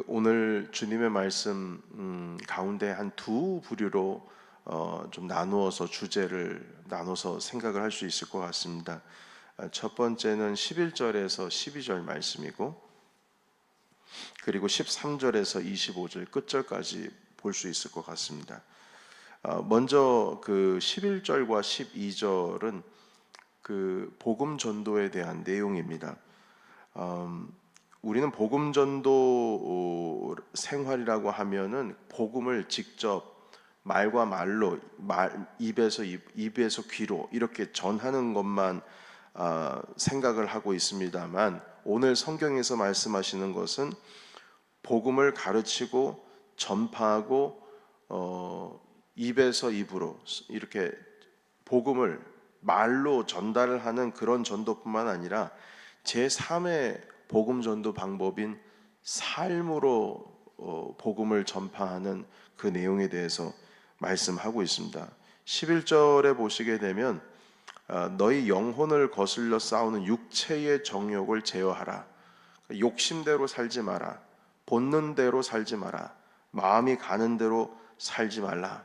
오늘 주님의 말씀 가운데 한 두 부류로 좀 나누어서 주제를 나눠서 생각을 할 수 있을 것 같습니다. 첫 번째는 11절에서 12절 말씀이고, 그리고 13절에서 25절 끝절까지 볼 수 있을 것 같습니다. 먼저 그 11절과 12절은 그 복음 전도에 대한 내용입니다. 우리는 복음 전도 생활이라고 하면은 복음을 직접 말과 말로, 입에서 귀로 이렇게 전하는 것만 생각을 하고 있습니다만, 오늘 성경에서 말씀하시는 것은 복음을 가르치고 전파하고 입에서 입으로 이렇게 복음을 말로 전달을 하는 그런 전도뿐만 아니라 제3의 복음 전도 방법인 삶으로 복음을 전파하는 그 내용에 대해서 말씀하고 있습니다. 11절에 보시게 되면 너희 영혼을 거슬러 싸우는 육체의 정욕을 제어하라. 욕심대로 살지 마라. 본능대로 살지 마라. 마음이 가는 대로 살지 말라.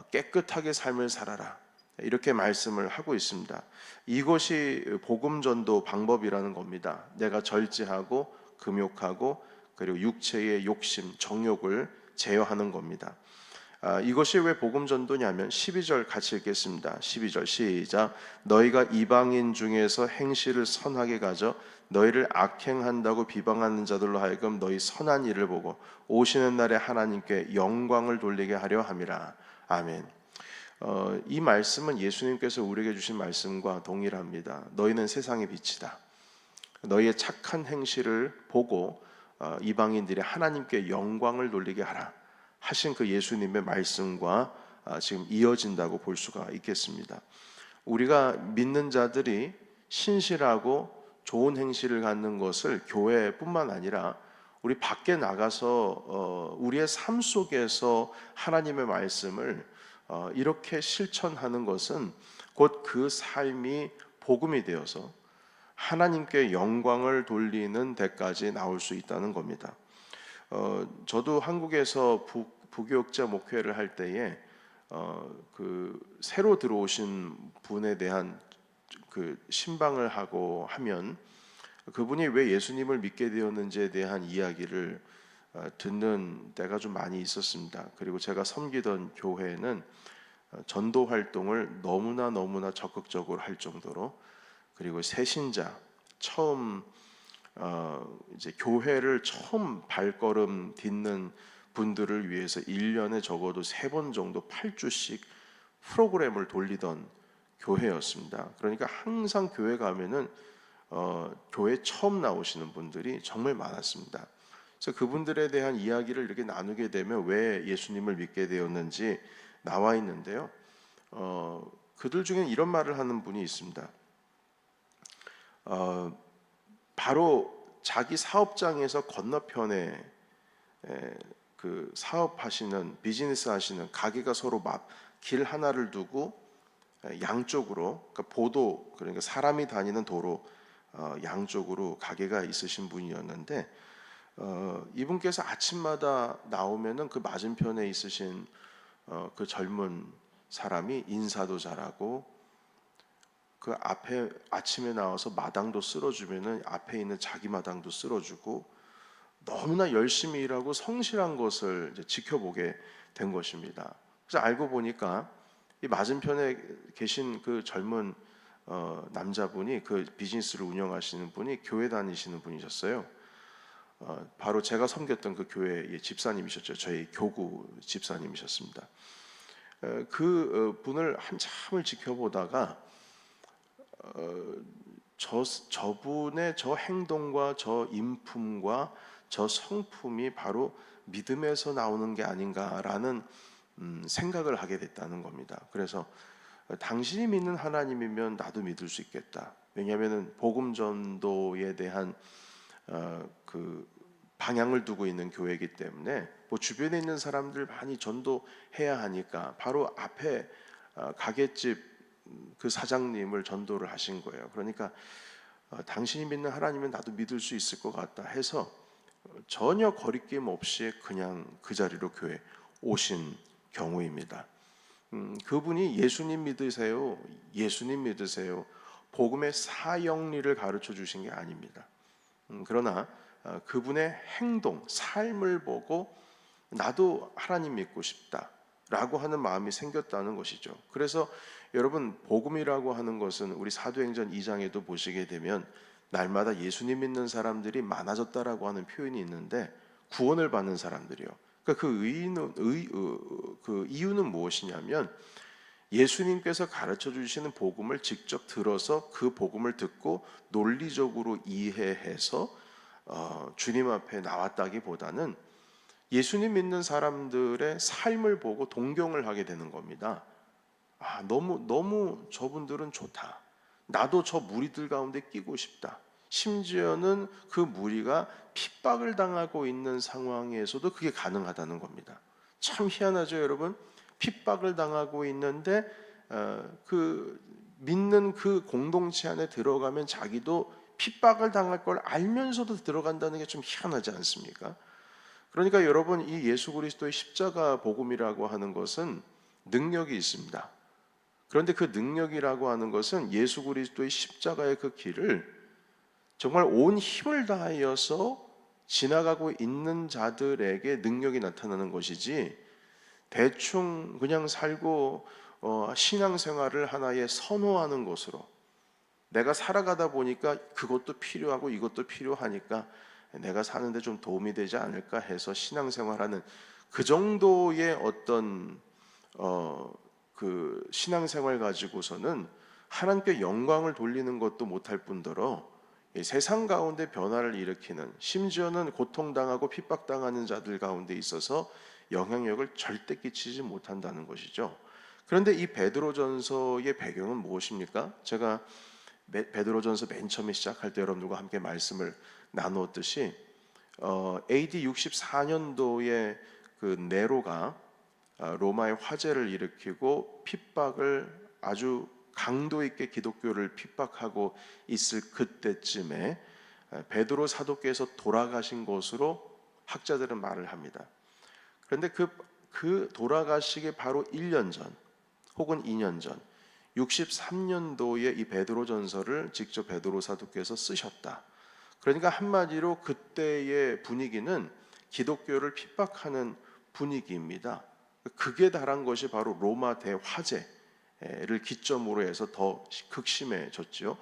깨끗하게 삶을 살아라. 이렇게 말씀을 하고 있습니다. 이것이 복음 전도 방법이라는 겁니다. 내가 절제하고 금욕하고 그리고 육체의 욕심, 정욕을 제어하는 겁니다. 이것이 왜 복음 전도냐면 12절 같이 읽겠습니다. 12절 시작. 너희가 이방인 중에서 행실을 선하게 가져 너희를 악행한다고 비방하는 자들로 하여금 너희 선한 일을 보고 오시는 날에 하나님께 영광을 돌리게 하려 함이라. 아멘. 이 말씀은 예수님께서 우리에게 주신 말씀과 동일합니다. 너희는 세상의 빛이다. 너희의 착한 행실을 보고 이방인들이 하나님께 영광을 돌리게 하라 하신 그 예수님의 말씀과 지금 이어진다고 볼 수가 있겠습니다. 우리가 믿는 자들이 신실하고 좋은 행실을 갖는 것을 교회뿐만 아니라 우리 밖에 나가서 우리의 삶 속에서 하나님의 말씀을 이렇게 실천하는 것은 곧 그 삶이 복음이 되어서 하나님께 영광을 돌리는 데까지 나올 수 있다는 겁니다. 저도 한국에서 부교육자 목회를 할 때에 그 새로 들어오신 분에 대한 그 신방을 하고 하면 그분이 왜 예수님을 믿게 되었는지에 대한 이야기를 듣는 때가 좀 많이 있었습니다. 그리고 제가 섬기던 교회는 전도 활동을 너무나 적극적으로 할 정도로, 그리고 새신자 처음 이제 교회를 처음 발걸음 딛는 분들을 위해서 1년에 적어도 3번 정도 8주씩 프로그램을 돌리던 교회였습니다. 그러니까 항상 교회 가면은 교회 처음 나오시는 분들이 정말 많았습니다. 그래서 그분들에 대한 이야기를 이렇게 나누게 되면 왜 예수님을 믿게 되었는지 나와 있는데요. 그들 중에 이런 말을 하는 분이 있습니다. 바로 자기 사업장에서 건너편에 그 사업하시는, 비즈니스 하시는 가게가 서로 길 하나를 두고 양쪽으로, 그러니까 보도, 그러니까 사람이 다니는 도로 양쪽으로 가게가 있으신 분이었는데, 이분께서 아침마다 나오면은 그 맞은편에 있으신 그 젊은 사람이 인사도 잘하고, 그 앞에 아침에 나와서 마당도 쓸어주면은 앞에 있는 자기 마당도 쓸어주고, 너무나 열심히 일하고 성실한 것을 이제 지켜보게 된 것입니다. 그래서 알고 보니까 이 맞은편에 계신 그 젊은 남자분이, 그 비즈니스를 운영하시는 분이 교회 다니시는 분이셨어요. 바로 제가 섬겼던 그 교회의 집사님이셨죠. 저희 교구 집사님이셨습니다. 그 분을 한참을 지켜보다가 저분의 저 행동과 저 인품과 저 성품이 바로 믿음에서 나오는 게 아닌가라는 생각을 하게 됐다는 겁니다. 그래서 당신이 믿는 하나님이면 나도 믿을 수 있겠다. 왜냐하면 복음 전도에 대한 그 방향을 두고 있는 교회이기 때문에 뭐 주변에 있는 사람들 많이 전도해야 하니까 바로 앞에 가게집 그 사장님을 전도를 하신 거예요. 그러니까 당신이 믿는 하나님은 나도 믿을 수 있을 것 같다 해서 전혀 거리낌 없이 그냥 그 자리로 교회 오신 경우입니다. 그분이 예수님 믿으세요, 예수님 믿으세요, 복음의 사형리를 가르쳐 주신 게 아닙니다. 그러나 그분의 행동, 삶을 보고 나도 하나님 믿고 싶다라고 하는 마음이 생겼다는 것이죠. 그래서 여러분, 복음이라고 하는 것은 우리 사도행전 2장에도 보시게 되면 날마다 예수님 믿는 사람들이 많아졌다라고 하는 표현이 있는데, 구원을 받는 사람들이요. 그러니까 그 이유는 무엇이냐면, 예수님께서 가르쳐 주시는 복음을 직접 들어서 그 복음을 듣고 논리적으로 이해해서 주님 앞에 나왔다기보다는 예수님 믿는 사람들의 삶을 보고 동경을 하게 되는 겁니다. 너무 저분들은 좋다. 나도 저 무리들 가운데 끼고 싶다. 심지어는 그 무리가 핍박을 당하고 있는 상황에서도 그게 가능하다는 겁니다. 참 희한하죠, 여러분? 핍박을 당하고 있는데 그 믿는 그 공동체 안에 들어가면 자기도 핍박을 당할 걸 알면서도 들어간다는 게 좀 희한하지 않습니까? 그러니까 여러분, 이 예수 그리스도의 십자가 복음이라고 하는 것은 능력이 있습니다. 그런데 그 능력이라고 하는 것은 예수 그리스도의 십자가의 그 길을 정말 온 힘을 다하여서 지나가고 있는 자들에게 능력이 나타나는 것이지, 대충 그냥 살고 신앙생활을 하나의 선호하는 것으로, 내가 살아가다 보니까 그것도 필요하고 이것도 필요하니까 내가 사는데 좀 도움이 되지 않을까 해서 신앙생활하는 그 정도의 어떤 그 신앙생활 가지고서는 하나님께 영광을 돌리는 것도 못할 뿐더러 세상 가운데 변화를 일으키는, 심지어는 고통당하고 핍박당하는 자들 가운데 있어서 영향력을 절대 끼치지 못한다는 것이죠. 그런데 이 베드로전서의 배경은 무엇입니까? 제가 베드로전서 맨 처음에 시작할 때 여러분들과 함께 말씀을 나누었듯이 AD 64년도에 그 네로가 로마의 화재를 일으키고 핍박을 아주 강도 있게 기독교를 핍박하고 있을 그때쯤에 베드로 사도께서 돌아가신 것으로 학자들은 말을 합니다. 그런데 그 돌아가시기 바로 1년 전 혹은 2년 전 63년도에 이 베드로전서를 직접 베드로 사도께서 쓰셨다. 그러니까 한마디로 그때의 분위기는 기독교를 핍박하는 분위기입니다. 극에 달한 것이 바로 로마 대화재를 기점으로 해서 더 극심해졌죠.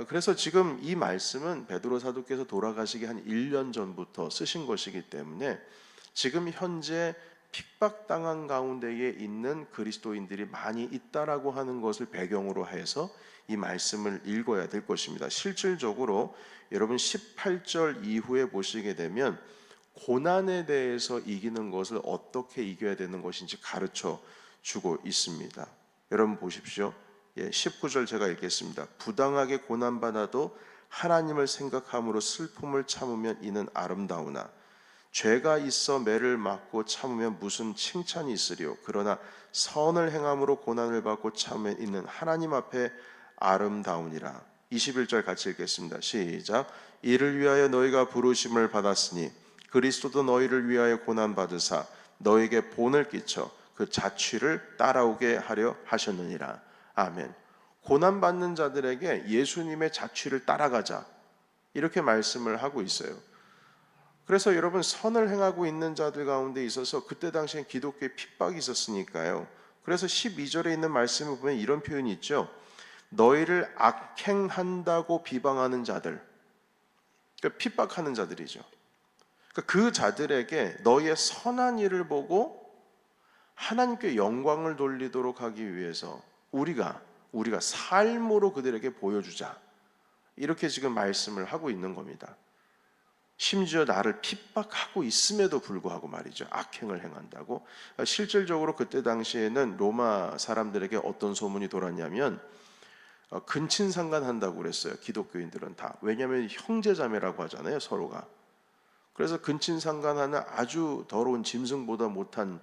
그래서 지금 이 말씀은 베드로 사도께서 돌아가시기 한 1년 전부터 쓰신 것이기 때문에 지금 현재 핍박당한 가운데에 있는 그리스도인들이 많이 있다라고 하는 것을 배경으로 해서 이 말씀을 읽어야 될 것입니다. 실질적으로 여러분 18절 이후에 보시게 되면 고난에 대해서 이기는 것을 어떻게 이겨야 되는 것인지 가르쳐 주고 있습니다. 여러분 보십시오. 19절 제가 읽겠습니다. 부당하게 고난받아도 하나님을 생각함으로 슬픔을 참으면 이는 아름다우나 죄가 있어 매를 맞고 참으면 무슨 칭찬이 있으리요. 그러나 선을 행함으로 고난을 받고 참으면 이는 하나님 앞에 아름다우니라. 21절 같이 읽겠습니다. 시작. 이를 위하여 너희가 부르심을 받았으니 그리스도도 너희를 위하여 고난받으사 너에게 본을 끼쳐 그 자취를 따라오게 하려 하셨느니라. 아멘. 고난받는 자들에게 예수님의 자취를 따라가자, 이렇게 말씀을 하고 있어요. 그래서 여러분, 선을 행하고 있는 자들 가운데 있어서 그때 당시엔 기독교에 핍박이 있었으니까요. 그래서 12절에 있는 말씀을 보면 이런 표현이 있죠. 너희를 악행한다고 비방하는 자들, 그러니까 핍박하는 자들이죠. 그러니까 그 자들에게 너희의 선한 일을 보고 하나님께 영광을 돌리도록 하기 위해서 우리가 삶으로 그들에게 보여주자, 이렇게 지금 말씀을 하고 있는 겁니다. 심지어 나를 핍박하고 있음에도 불구하고 말이죠, 악행을 행한다고. 실질적으로 그때 당시에는 로마 사람들에게 어떤 소문이 돌았냐면 근친상간한다고 그랬어요. 기독교인들은 다. 왜냐하면 형제자매라고 하잖아요, 서로가. 그래서 근친상간하는 아주 더러운 짐승보다 못한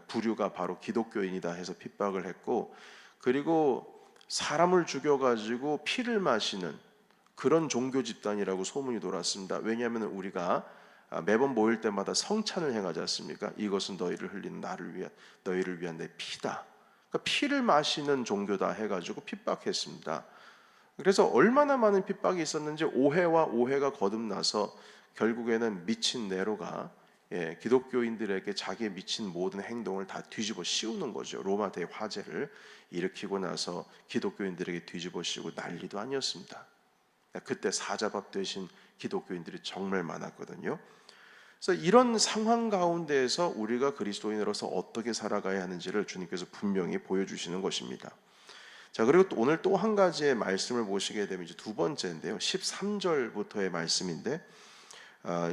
부류가 바로 기독교인이다 해서 핍박을 했고, 그리고 사람을 죽여가지고 피를 마시는 그런 종교 집단이라고 소문이 돌았습니다. 왜냐하면 우리가 매번 모일 때마다 성찬을 행하지 않습니까? 이것은 너희를 흘리는 너희를 위한 내 피다. 그러니까 피를 마시는 종교다 해가지고 핍박했습니다. 그래서 얼마나 많은 핍박이 있었는지 오해와 오해가 거듭나서 결국에는 미친 네로가 기독교인들에게 자기의 미친 모든 행동을 다 뒤집어 씌우는 거죠. 로마 대화재를 일으키고 나서 기독교인들에게 뒤집어 씌우고 난리도 아니었습니다. 그때 사자밥 되신 기독교인들이 정말 많았거든요. 그래서 이런 상황 가운데에서 우리가 그리스도인으로서 어떻게 살아가야 하는지를 주님께서 분명히 보여주시는 것입니다. 자, 그리고 오늘 또 한 가지의 말씀을 보시게 되면 이제 두 번째인데요. 13절부터의 말씀인데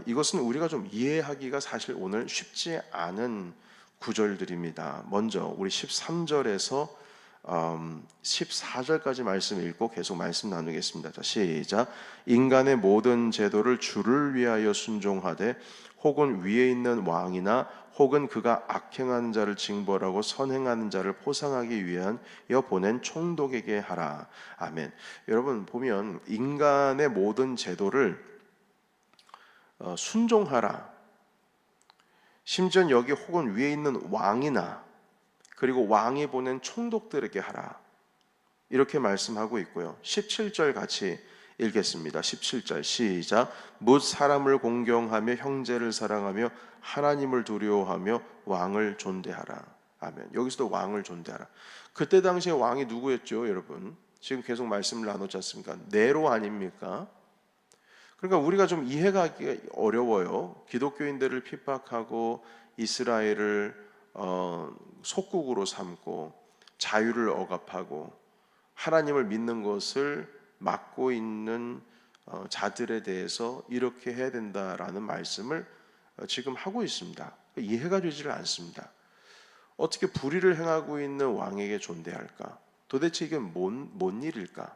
이것은 우리가 좀 이해하기가 사실 오늘 쉽지 않은 구절들입니다. 먼저 우리 13절에서 14절까지 말씀 읽고 계속 말씀 나누겠습니다. 자, 시작. 인간의 모든 제도를 주를 위하여 순종하되 혹은 위에 있는 왕이나 혹은 그가 악행하는 자를 징벌하고 선행하는 자를 포상하기 위하여 보낸 총독에게 하라. 아멘. 여러분 보면 인간의 모든 제도를 순종하라. 심지어 여기 혹은 위에 있는 왕이나 그리고 왕이 보낸 총독들에게 하라. 이렇게 말씀하고 있고요. 17절 같이 읽겠습니다. 17절 시작. 뭇 사람을 공경하며 형제를 사랑하며 하나님을 두려워하며 왕을 존대하라. 아멘. 여기서도 왕을 존대하라. 그때 당시에 왕이 누구였죠, 여러분? 지금 계속 말씀을 나누지 않습니까? 네로 아닙니까? 그러니까 우리가 좀 이해하기 어려워요. 기독교인들을 핍박하고 이스라엘을 속국으로 삼고 자유를 억압하고 하나님을 믿는 것을 막고 있는 자들에 대해서 이렇게 해야 된다라는 말씀을 지금 하고 있습니다. 이해가 되지를 않습니다. 어떻게 불의를 행하고 있는 왕에게 존대할까? 도대체 이게 뭔 일일까?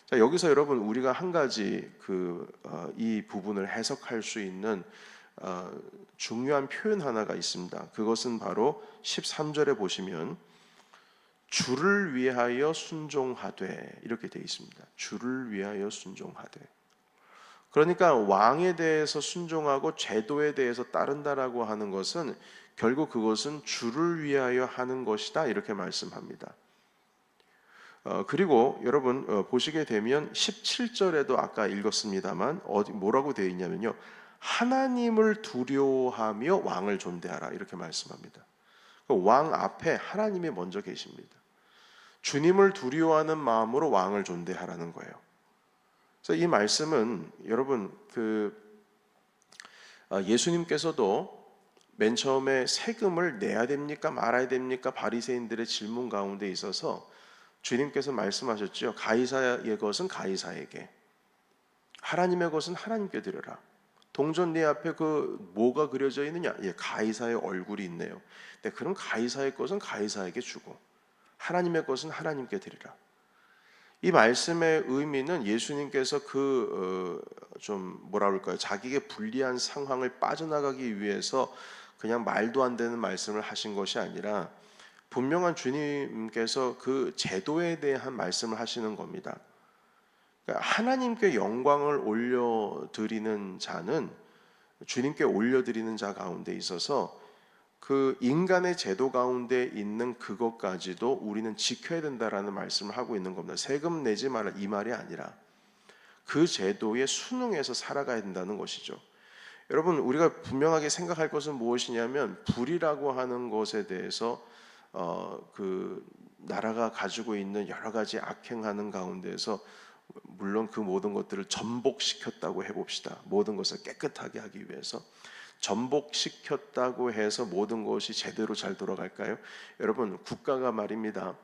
자, 여기서 여러분 우리가 한 가지 이 부분을 해석할 수 있는 중요한 표현 하나가 있습니다. 그것은 바로 13절에 보시면 주를 위하여 순종하되 이렇게 되어 있습니다. 주를 위하여 순종하되. 그러니까 왕에 대해서 순종하고 제도에 대해서 따른다라고 하는 것은 결국 그것은 주를 위하여 하는 것이다 이렇게 말씀합니다. 그리고 여러분 보시게 되면 17절에도 아까 읽었습니다만 뭐라고 되어 있냐면요. 하나님을 두려워하며 왕을 존대하라 이렇게 말씀합니다. 왕 앞에 하나님이 먼저 계십니다. 주님을 두려워하는 마음으로 왕을 존대하라는 거예요. 그래서 이 말씀은 여러분 예수님께서도 맨 처음에 세금을 내야 됩니까 말아야 됩니까 바리새인들의 질문 가운데 있어서 주님께서 말씀하셨죠. 가이사의 것은 가이사에게, 하나님의 것은 하나님께 드려라. 동전 네 앞에 뭐가 그려져 있느냐? 예, 가이사의 얼굴이 있네요. 네, 그럼 가이사의 것은 가이사에게 주고 하나님의 것은 하나님께 드리라. 이 말씀의 의미는 예수님께서 좀 뭐라 그럴까요? 자기에게 불리한 상황을 빠져나가기 위해서 그냥 말도 안 되는 말씀을 하신 것이 아니라 분명한 주님께서 그 제도에 대한 말씀을 하시는 겁니다. 그러니까 하나님께 영광을 올려드리는 자는 주님께 올려드리는 자 가운데 있어서 그 인간의 제도 가운데 있는 그것까지도 우리는 지켜야 된다라는 말씀을 하고 있는 겁니다. 세금 내지 마라 이 말이 아니라 그 제도에 순응해서 살아가야 된다는 것이죠. 여러분 우리가 분명하게 생각할 것은 무엇이냐면 불이라고 하는 것에 대해서 나라가 가지고 있는 여러 가지 악행하는 가운데서 물론 그 모든 것들을 전복시켰다고 해봅시다. 모든 것을 깨끗하게 하기 위해서 전복시켰다고 해서 모든 것이 제대로 잘 돌아갈까요? 여러분 국가가 말입니다.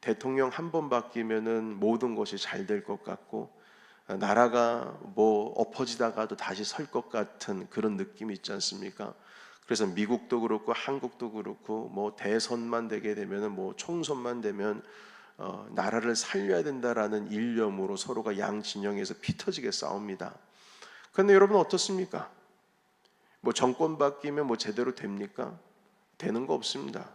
대통령 한 번 바뀌면은 모든 것이 잘 될 것 같고 나라가 엎어지다가도 다시 설 것 같은 그런 느낌이 있지 않습니까? 그래서 미국도 그렇고 한국도 그렇고 대선만 되게 되면은 총선만 되면 나라를 살려야 된다라는 일념으로 서로가 양 진영에서 피 터지게 싸웁니다. 그런데 여러분 어떻습니까? 정권 바뀌면 제대로 됩니까? 되는 거 없습니다.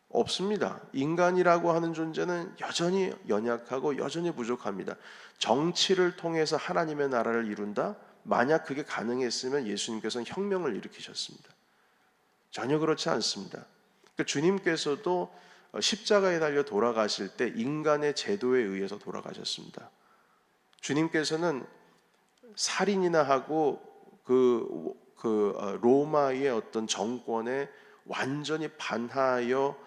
없습니다. 인간이라고 하는 존재는 여전히 연약하고 여전히 부족합니다. 정치를 통해서 하나님의 나라를 이룬다? 만약 그게 가능했으면 예수님께서는 혁명을 일으키셨습니다. 전혀 그렇지 않습니다. 그러니까 주님께서도 십자가에 달려 돌아가실 때 인간의 제도에 의해서 돌아가셨습니다. 주님께서는 살인이나 하고 로마의 어떤 정권에 완전히 반하여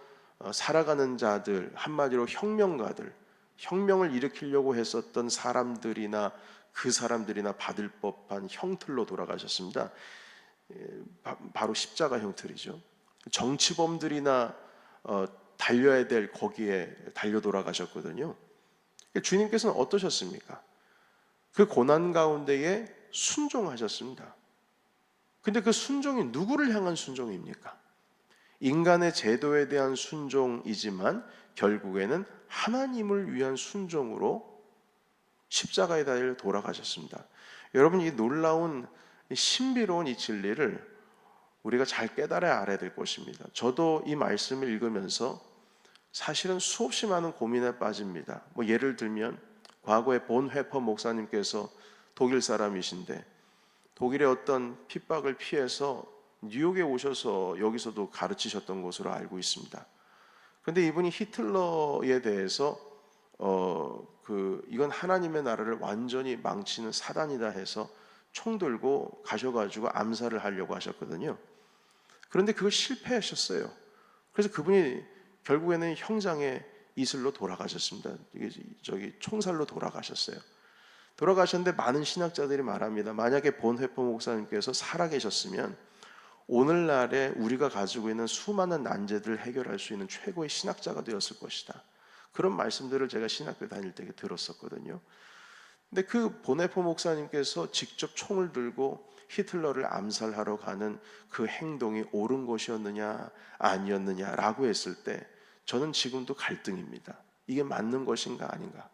살아가는 자들, 한마디로 혁명가들, 형명을 일으키려고 했었던 사람들이나 그 사람들이나 받을 법한 형틀로 돌아가셨습니다. 바로 십자가 형틀이죠. 정치범들이나 달려야 될 거기에 달려 돌아가셨거든요. 주님께서는 어떠셨습니까? 그 고난 가운데에 순종하셨습니다. 근데 그 순종이 누구를 향한 순종입니까? 인간의 제도에 대한 순종이지만 결국에는 하나님을 위한 순종으로 십자가에 달려 돌아가셨습니다. 여러분, 이 놀라운 신비로운 이 진리를 우리가 잘 깨달아야 알아야 될 것입니다. 저도 이 말씀을 읽으면서 사실은 수없이 많은 고민에 빠집니다. 예를 들면 과거에 본 회퍼 목사님께서 독일 사람이신데 독일의 어떤 핍박을 피해서 뉴욕에 오셔서 여기서도 가르치셨던 것으로 알고 있습니다. 그런데 이분이 히틀러에 대해서 이건 하나님의 나라를 완전히 망치는 사단이다 해서 총 들고 가셔가지고 암살을 하려고 하셨거든요. 그런데 그걸 실패하셨어요. 그래서 그분이 결국에는 형장의 이슬로 돌아가셨습니다. 이게 총살로 돌아가셨어요. 돌아가셨는데 많은 신학자들이 말합니다. 만약에 본회포 목사님께서 살아계셨으면 오늘날에 우리가 가지고 있는 수많은 난제들을 해결할 수 있는 최고의 신학자가 되었을 것이다. 그런 말씀들을 제가 신학교 다닐 때 들었었거든요. 근데 그 본회포 목사님께서 직접 총을 들고 히틀러를 암살하러 가는 그 행동이 옳은 것이었느냐 아니었느냐라고 했을 때 저는 지금도 갈등입니다. 이게 맞는 것인가 아닌가.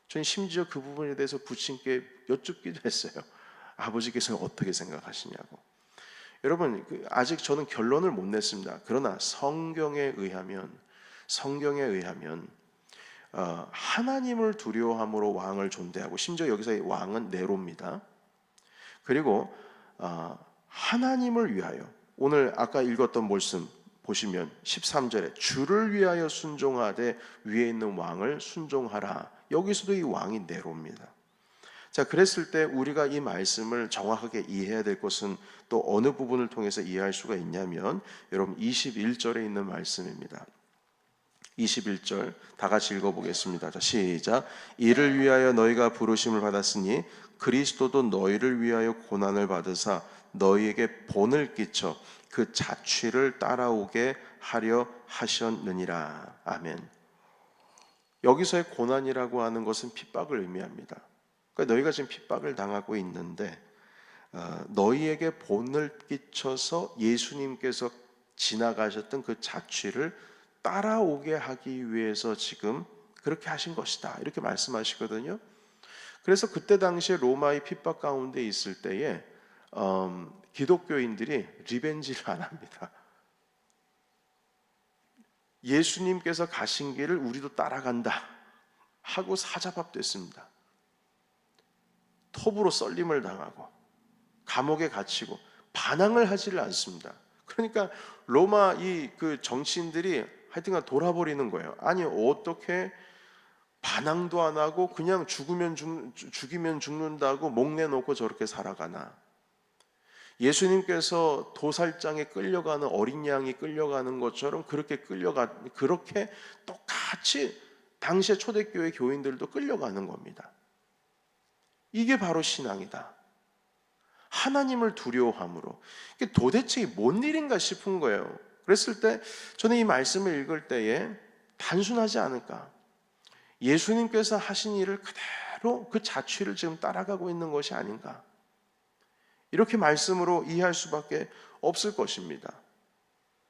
저는 심지어 그 부분에 대해서 부친께 여쭙기도 했어요. 아버지께서는 어떻게 생각하시냐고. 여러분, 아직 저는 결론을 못 냈습니다. 그러나 성경에 의하면 하나님을 두려워함으로 왕을 존대하고, 심지어 여기서의 왕은 네로입니다. 그리고 하나님을 위하여, 오늘 아까 읽었던 말씀 보시면 13절에 주를 위하여 순종하되 위에 있는 왕을 순종하라. 여기서도 이 왕이 네로입니다. 자, 그랬을 때 우리가 이 말씀을 정확하게 이해해야 될 것은 또 어느 부분을 통해서 이해할 수가 있냐면, 여러분 21절에 있는 말씀입니다. 21절 다 같이 읽어보겠습니다. 자, 시작. 이를 위하여 너희가 부르심을 받았으니 그리스도도 너희를 위하여 고난을 받으사 너희에게 본을 끼쳐 그 자취를 따라오게 하려 하셨느니라. 아멘. 여기서의 고난이라고 하는 것은 핍박을 의미합니다. 그러니까 너희가 지금 핍박을 당하고 있는데 너희에게 본을 끼쳐서 예수님께서 지나가셨던 그 자취를 따라오게 하기 위해서 지금 그렇게 하신 것이다, 이렇게 말씀하시거든요. 그래서 그때 당시에 로마의 핍박 가운데 있을 때에 기독교인들이 리벤지를 안 합니다. 예수님께서 가신 길을 우리도 따라간다 하고 사자밥됐습니다. 톱으로 썰림을 당하고 감옥에 갇히고 반항을 하지를 않습니다. 그러니까 로마 그 정치인들이 하여튼간 돌아버리는 거예요. 아니, 어떻게 반항도 안 하고 그냥 죽이면 죽는다고 목 내놓고 저렇게 살아가나. 예수님께서 도살장에 끌려가는 어린 양이 끌려가는 것처럼 그렇게 똑같이 당시의 초대교회 교인들도 끌려가는 겁니다. 이게 바로 신앙이다. 하나님을 두려워함으로. 이게 도대체 뭔 일인가 싶은 거예요. 그랬을 때 저는 이 말씀을 읽을 때에 단순하지 않을까. 예수님께서 하신 일을 그대로 그 자취를 지금 따라가고 있는 것이 아닌가. 이렇게 말씀으로 이해할 수밖에 없을 것입니다.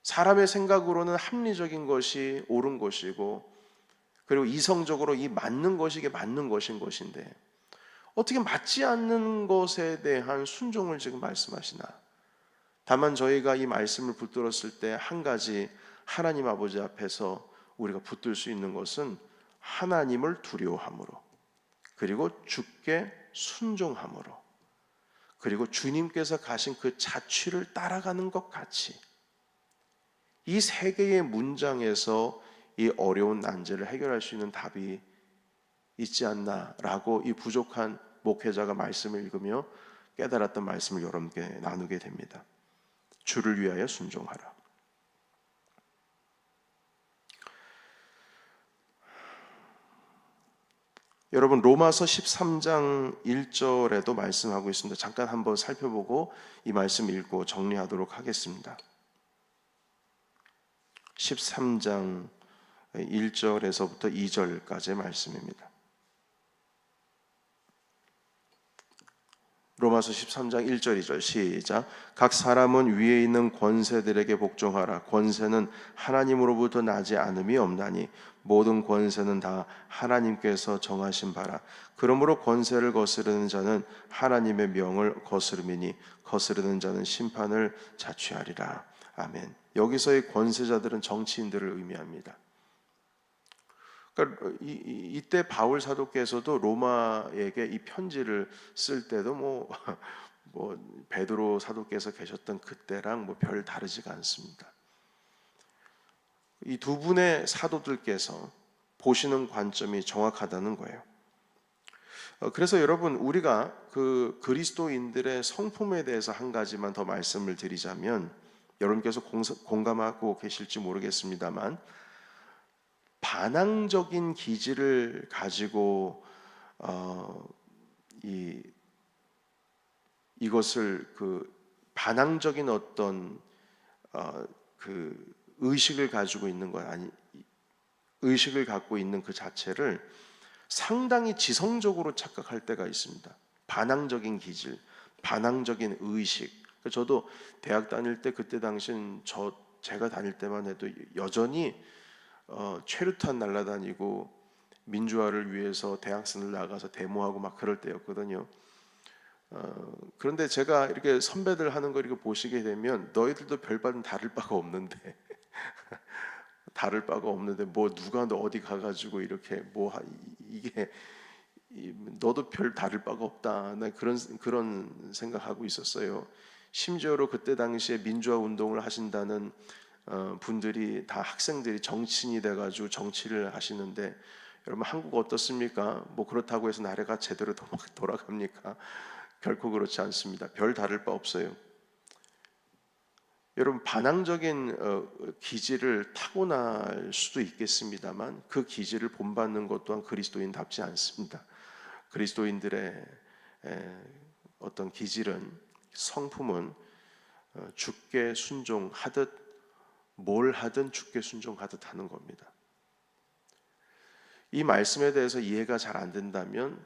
사람의 생각으로는 합리적인 것이 옳은 것이고, 그리고 이성적으로 이 맞는 것이 이게 맞는 것인 것인데 어떻게 맞지 않는 것에 대한 순종을 지금 말씀하시나. 다만 저희가 이 말씀을 붙들었을 때 한 가지 하나님 아버지 앞에서 우리가 붙들 수 있는 것은 하나님을 두려워함으로, 그리고 주께 순종함으로, 그리고 주님께서 가신 그 자취를 따라가는 것 같이 이 세 개의 문장에서 이 어려운 난제를 해결할 수 있는 답이 있지 않나라고 이 부족한 목회자가 말씀을 읽으며 깨달았던 말씀을 여러분께 나누게 됩니다. 주를 위하여 순종하라. 여러분 로마서 13장 1절에도 말씀하고 있습니다. 잠깐 한번 살펴보고 이 말씀 읽고 정리하도록 하겠습니다. 13장 1절에서부터 2절까지의 말씀입니다. 로마서 13장 1절 2절 시작. 각 사람은 위에 있는 권세들에게 복종하라. 권세는 하나님으로부터 나지 않음이 없나니 모든 권세는 다 하나님께서 정하신 바라. 그러므로 권세를 거스르는 자는 하나님의 명을 거스름이니 거스르는 자는 심판을 자취하리라. 아멘. 여기서의 권세자들은 정치인들을 의미합니다. 그러니까 이때 바울 사도께서도 로마에게 이 편지를 쓸 때도 뭐 베드로 사도께서 계셨던 그때랑 뭐 별 다르지가 않습니다. 이 두 분의 사도들께서 보시는 관점이 정확하다는 거예요. 그래서 여러분 우리가 그 그리스도인들의 성품에 대해서 한 가지만 더 말씀을 드리자면 여러분께서 공감하고 계실지 모르겠습니다만 반항적인 기질을 가지고 이것을 그 반항적인 어떤 그 의식을 가지고 있는 것 아니 의식을 갖고 있는 그 자체를 상당히 지성적으로 착각할 때가 있습니다. 반항적인 기질, 반항적인 의식. 저도 대학 다닐 때 그때 당시엔 제가 다닐 때만 해도 여전히 최루탄 날아다니고 민주화를 위해서 대학생들 나가서 데모하고 막 그럴 때였거든요. 그런데 제가 이렇게 선배들 하는 거 이렇게 보시게 되면 너희들도 별반 다를 바가 없는데 뭐 누가 너 어디 가가지고 이렇게 뭐 이게 너도 별 다를 바가 없다. 나 그런 생각하고 있었어요. 심지어로 그때 당시에 민주화 운동을 하신다는 분들이 다 학생들이 정치인이 돼가지고 정치를 하시는데 여러분 한국 어떻습니까? 뭐 그렇다고 해서 나라가 제대로 돌아갑니까? 결코 그렇지 않습니다. 별 다를 바 없어요. 여러분 반항적인 기질을 타고날 수도 있겠습니다만 그 기질을 본받는 것 또한 그리스도인답지 않습니다. 그리스도인들의 어떤 기질은 성품은 주께 순종하듯 뭘 하든 주께 순종하듯 하는 겁니다. 이 말씀에 대해서 이해가 잘 안 된다면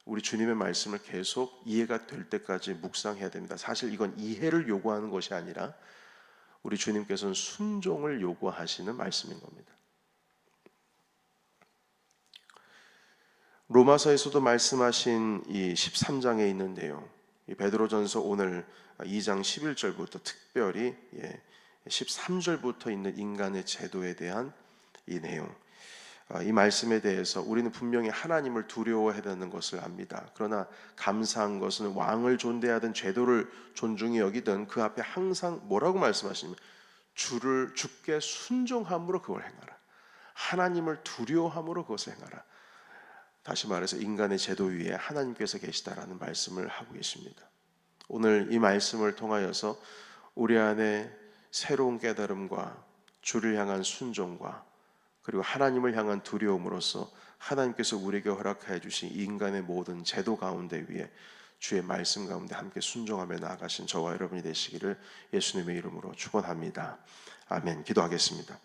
우리 주님의 말씀을 계속 이해가 될 때까지 묵상해야 됩니다. 사실 이건 이해를 요구하는 것이 아니라 우리 주님께서는 순종을 요구하시는 말씀인 겁니다. 로마서에서도 말씀하신 이 13장에 있는 내용, 이 베드로전서 오늘 2장 11절부터 특별히 13절부터 있는 인간의 제도에 대한 이 내용, 이 말씀에 대해서 우리는 분명히 하나님을 두려워해야 되는 것을 압니다. 그러나 감사한 것은 왕을 존대하든 제도를 존중히 여기든 그 앞에 항상 뭐라고 말씀하시냐면 주께 순종함으로 그걸 행하라. 하나님을 두려워함으로 그것을 행하라. 다시 말해서 인간의 제도 위에 하나님께서 계시다라는 말씀을 하고 계십니다. 오늘 이 말씀을 통하여서 우리 안에 새로운 깨달음과 주를 향한 순종과 그리고 하나님을 향한 두려움으로써 하나님께서 우리에게 허락하여 주신 인간의 모든 제도 가운데 위에 주의 말씀 가운데 함께 순종하며 나아가신 저와 여러분이 되시기를 예수님의 이름으로 축원합니다. 아멘. 기도하겠습니다.